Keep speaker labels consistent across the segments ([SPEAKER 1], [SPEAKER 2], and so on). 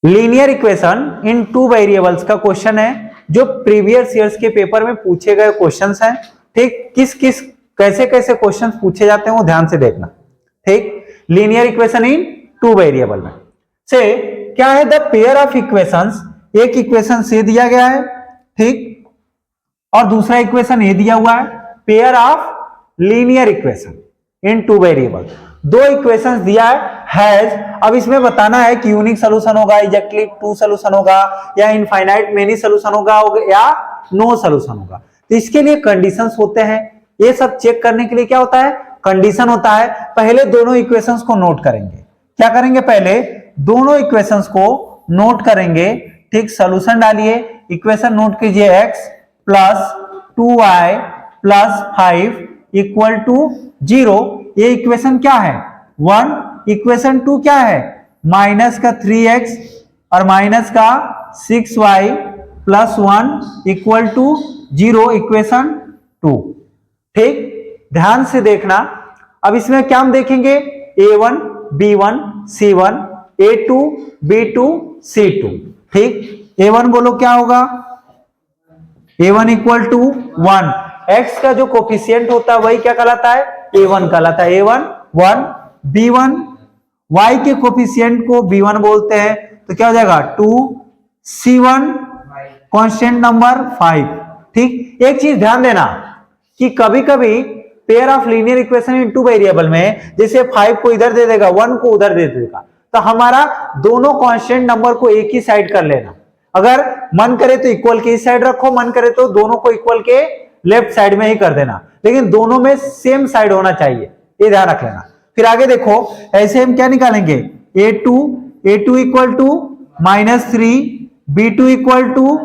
[SPEAKER 1] Linear equation in two variables का question है जो प्रीवियस ईयर्स के पेपर में पूछे गए क्वेश्चंस हैं। ठीक, किस किस कैसे कैसे क्वेश्चंस पूछे जाते हैं वो ध्यान से देखना। ठीक, linear equation in two variable में से क्या है, द पेयर ऑफ इक्वेशंस, एक इक्वेशन से दिया गया है, ठीक, और दूसरा इक्वेशन ये दिया हुआ है, pair of linear equation in two variable, दो इक्वेशंस दिया है हैज। अब इसमें बताना है कि यूनिक सोल्यूशन होगा, एग्जैक्टली टू सोल्यूशन होगा, या इनफाइनाइट मेनी सोल्यूशन होगा, या नो सोल्यूशन होगा। तो इसके लिए कंडीशंस होते हैं, ये सब चेक करने के लिए क्या होता है, कंडीशन होता है। पहले दोनों इक्वेशंस को नोट करेंगे। क्या करेंगे, पहले दोनों इक्वेशंस को नोट करेंगे। ठीक, सोल्यूशन डालिए, इक्वेशन नोट कीजिए, x plus 2y plus 5 equal to 0। ये इक्वेशन क्या है, 1। इक्वेशन 2 क्या है, माइनस का 3x और माइनस का 6y plus 1 equal to 0, equation 2। ठीक, ध्यान से देखना। अब इसमें क्या हम देखेंगे, a1 b1 c1 a2 b2 c2। ठीक, a1 बोलो क्या होगा, a1 इक्वल टू 1। x का जो कोफिशिएंट होता है वही क्या कहलाता है, a1 कहलाता है, a1 1। b1 y के कोफिशिएंट को b1 बोलते हैं, तो क्या हो जाएगा 2। c1 constant number 5। ठीक, एक चीज ध्यान देना कि कभी कभी pair of linear equation in two variable में जैसे 5 को इधर दे देगा, 1 को उधर दे देगा, तो हमारा दोनों कांस्टेंट नंबर को एक ही साइड कर लेना। अगर मन करे तो इक्वल के इस साइड रखो, मन करे तो दोनों को इक्वल के लेफ्ट साइड में ही कर देना, लेकिन दोनों में सेम साइड होना चाहिए, ये ध्यान रख लेना। फिर आगे देखो, ऐसे हम क्या निकालेंगे, a2 equal to -3, b2 equal to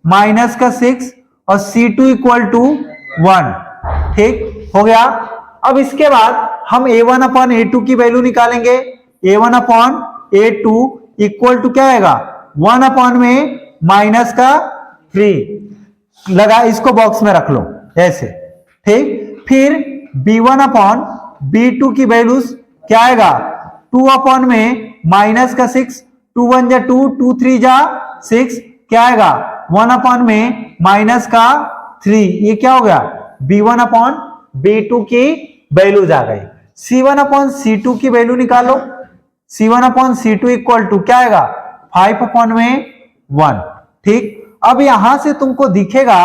[SPEAKER 1] -6 और c2 इक्वल टू 1। ठीक हो गया। अब इसके बाद हम a1 अपॉन a2 की वैल्यू निकालेंगे। a1 upon a2 equal to क्या आएगा, 1 अपॉन में माइनस का 3 लगा, इसको बॉक्स में रख लो ऐसे। ठीक, फिर b1 अपॉन b2 की वैल्यूज क्या आएगा, 2 अपॉन में माइनस का 6, 2 1 जा 2, 2 3 जा 6, क्या आएगा 1 अपॉन में माइनस का 3। ये क्या हो गया, b1 अपॉन b2 की वैल्यूज आ गई। c1 अपॉन c2 की वैल्यू निकालो। c1 upon c2 equal to क्या आएगा, 5 अपॉन में 1। ठीक, अब यहां से तुमको दिखेगा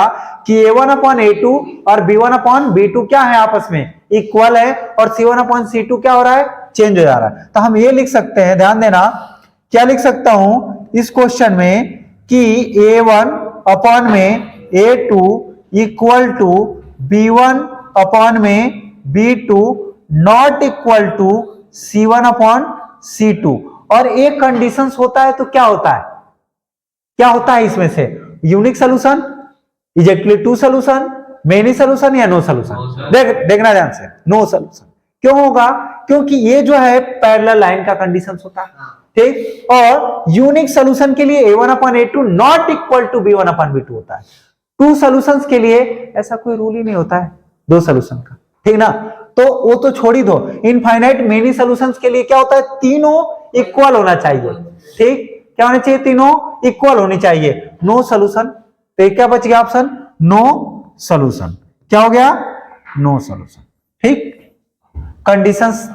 [SPEAKER 1] कि a1 अपॉन a2 और b1 अपॉन b2 क्या है, आपस में इक्वल है, और c1 अपॉन c2 क्या हो रहा है, चेंज हो जा रहा है। तो हम ये लिख सकते हैं, ध्यान देना, क्या लिख सकता हूं इस क्वेश्चन में कि a1 अपॉन में a2 equal to b1 upon में b2 not equal to c1 upon c2। और एक कंडीशंस होता है तो क्या होता है, क्या होता है इसमें से, unique solution, exactly two solution, many solution, या नो सोल्यूशन। देखना ध्यान से, नो सोल्यूशन क्यों होगा, क्योंकि ये जो है पैरेलल लाइन का कंडीशन होता है। ठीक, और यूनिक सोल्यूशन के लिए a1 upon a2 not equal to b1 upon b2 होता है। टू सॉल्यूशंस के लिए ऐसा कोई रूल ही नहीं होता है, दो सॉल्यूशन का। ठीक ना, तो वो तो छोड़ ही दो। इनफाइनाइट मेनी सॉल्यूशंस के लिए क्या होता है, तीनों इक्वल होना चाहिए। ठीक, क्या होना चाहिए, तीनों इक्वल होनी चाहिए। नो सॉल्यूशन, तो क्या बच गया ऑप्शन, नो सॉल्यूशन। क्या हो गया, नो सॉल्यूशन। ठीक, कंडीशंस